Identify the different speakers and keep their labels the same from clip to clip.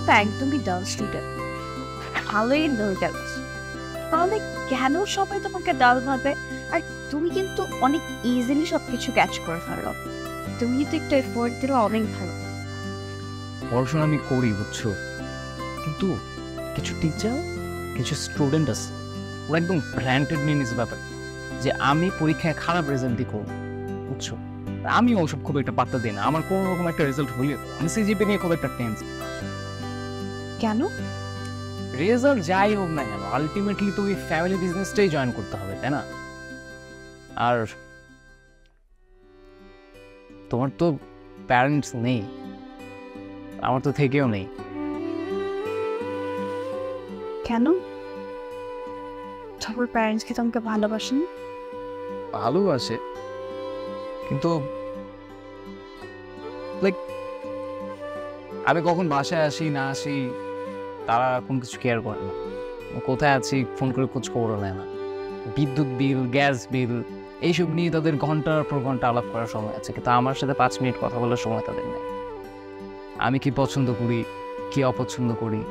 Speaker 1: তো একদমই ডাল স্টুডেন্ট, ভালোই নর্গাল, তাহলে কেন সবাই তোমাকে ডাল ভাবে? আর তুমি কিন্তু অনেক ইজিলি সবকিছু ক্যাচ করে ফেলো, তুমি কিন্তু একটু এফোর্ট দিলে অনেক ভালো।
Speaker 2: পড়াশোনা আমি করি বুঝছো, কিন্তু কিছু টিচার কিছু স্টুডেন্ট আছে ওরা একদম গ্র্যান্টেড নিয়ে নিজ ব্যাপার যে আমি পরীক্ষায় খারাপ রেজাল্টই করব, বুঝছো। আমি ওসব খুব একটা পাত্তা দিই না, আমার কোনো রকম একটা রেজাল্ট হলে আমি সিজিপি নিয়ে খুব একটা টেনশন।
Speaker 1: কেন?
Speaker 2: রেজাল্ট যাই হোক না কেন আলটিমেটলি তো ওই ফ্যামিলি বিজনেসটাই জয়েন করতে হবে, তাই না? আর তোমার তো প্যারেন্টস নেই, আমার তো থেকেও নেই।
Speaker 1: কেন? তোমার প্যারেন্টস কি তোমাকে ভালোবাসেন?
Speaker 2: ভালোবাসে, কিন্তু লাইক আমি কখন বাসায় আসি না আসি তারা কোনো কিছু কেয়ার করে না, কোথায় আছি ফোন করে খোঁজ খবর নেয় না। বিদ্যুৎ বিল, গ্যাস বিল এইসব নিয়ে তাদের ঘন্টার পর ঘন্টা আলাপ করার সময় আছে, কিন্তু আমার সাথে 5 মিনিট কথা বলার সময় তাদের নেই। আমি কি পছন্দ করি কি অপছন্দ করি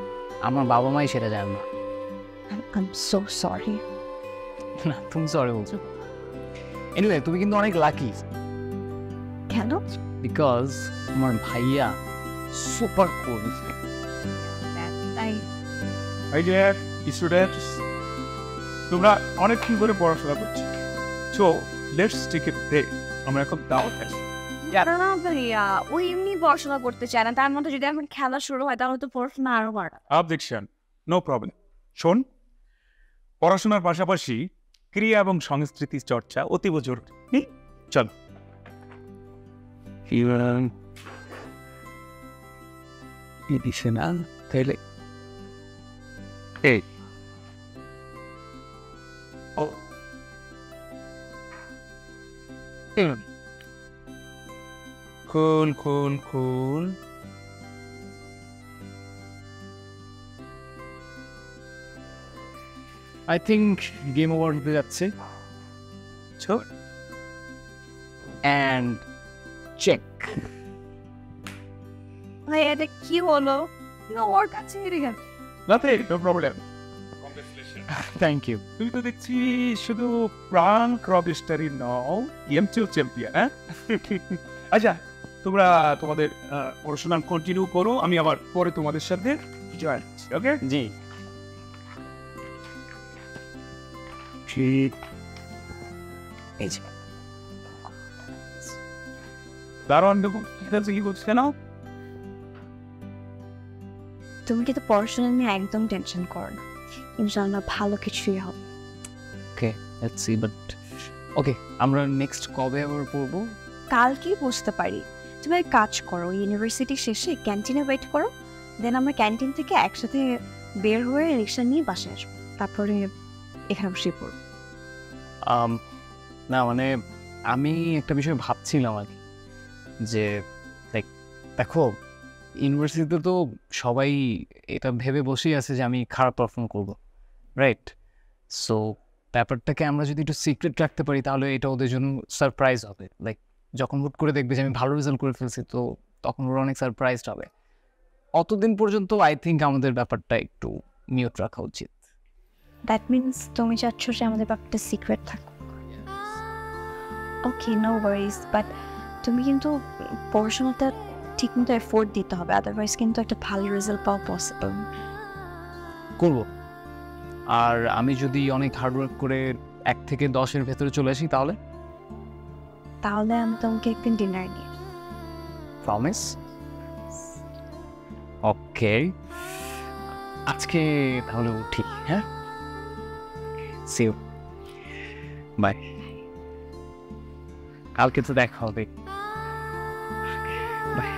Speaker 2: আমার বাবা মাই সেটা জান না।
Speaker 1: I'm so sorry.
Speaker 2: না তুমি সরি বলছো। এনিওয়ে তুমি কিন্তু অনেক লাকি,
Speaker 1: কেন?
Speaker 2: বিকজ তোমার ভাইয়া সুপার কুল।
Speaker 1: তাই
Speaker 3: এই যে স্টুডেন্টস, তোমরা অনেকক্ষণ করে পড়াশোনা করছি, so let's take a break. আমরা এখন দাওয়াত খাই।
Speaker 1: না ভাইয়া, ও এমনি পড়াশোনা করতে চায় না, তার মধ্যে যদি এখন খেলা শুরু হয় তাহলে তো পড়াশোনা আরো বাড়া।
Speaker 3: Objection, no problem. শোন, পড়াশোনার পাশাপাশি ক্রিয়া এবং সংস্কৃতি চর্চা অতীব জরুরি। চল
Speaker 2: দিছে না তাইলে
Speaker 3: এই ও খুল
Speaker 2: আই থিঙ্ক গেম ওভার হতে যাচ্ছে।
Speaker 3: ছোট
Speaker 2: অ্যান্ড চেক।
Speaker 1: ভাই এটা কি হলো? ওর কাছে হেরে গেল।
Speaker 3: Nothing, no problem.
Speaker 2: Thank you.
Speaker 3: তুমি তো দেখছি শুধু প্রাঙ্ক রক স্টারই নও, গেমটিও চ্যাম্পিয়ন। হ্যাঁ আচ্ছা, তোমরা তোমাদের পড়াশোনা কন্টিনিউ করো, আমি আবার পরে তোমাদের সাথে জয়েন করছি। ওকে
Speaker 2: জি।
Speaker 3: ঠিক
Speaker 2: এই যে
Speaker 3: দারোয়ান দেখুন কি করছে কেন?
Speaker 1: তুমি কিন্তু পড়াশোনা নিয়ে একদম টেনশন করো না, ইনশাআল্লাহ ভালো কিছুই হবে।
Speaker 2: ওকে লেটস সি, বাট ওকে আমরা নেক্সট কবে আবার পড়বো?
Speaker 1: কালকেই বুঝতে পারি। তুমি এক কাজ করো, ইউনিভার্সিটি শেষে ক্যান্টিনে ওয়েট করো, দেন আমরা ক্যান্টিন থেকে একসাথে বের হয়ে রিক্সা নিয়ে বাসায় আসবো, তারপরে এখানে বসে পড়বো।
Speaker 2: না মানে আমি একটা বিষয় ভাবছিলাম আর কি, যে দেখো ইউনিভার্সিটিতে তো সবাই এটা ভেবে বসেই আছে যে আমি খারাপ পারফর্ম করব, রাইট? সো ব্যাপারটাকে আমরা যদি একটু সিক্রেট রাখতে পারি তাহলে এটা ওদের জন্য সারপ্রাইজ হবে। লাইক যখন হুট করে দেখবে যে আমি ভালো রেজাল্ট করে ফেলছি, তো তখন ওরা অনেক সারপ্রাইজড হবে। অতদিন পর্যন্ত আই থিঙ্ক আমাদের ব্যাপারটা একটু মিউট রাখা উচিত।
Speaker 1: দ্যাট মিনস তুমি চাচ্ছ যে আমাদের ব্যাপারটা সিক্রেট থাকুক। ওকে, নো ওয়ারিজ, বাট তুমি কিন্তু পড়াশোনাটা ঠিকমতো এফোর্ট দিতে হবে, আদারওয়াইজ কিন্তু একটা ভালো রেজাল্ট পাওয়া পসিবল।
Speaker 2: করব। আর আমি যদি অনেক হার্ডওয়ার্ক করে 1 থেকে 10-এর ভেতরে চলে আসি তাহলে
Speaker 1: তাহলে আমি তোমাকে একদিন ডিনার নিয়ে।
Speaker 2: প্রমিস? ওকে, আজকে তাহলে উঠি। হ্যাঁ, সি ইউ, বাই। কালকে তো দেখা হবে, বাই।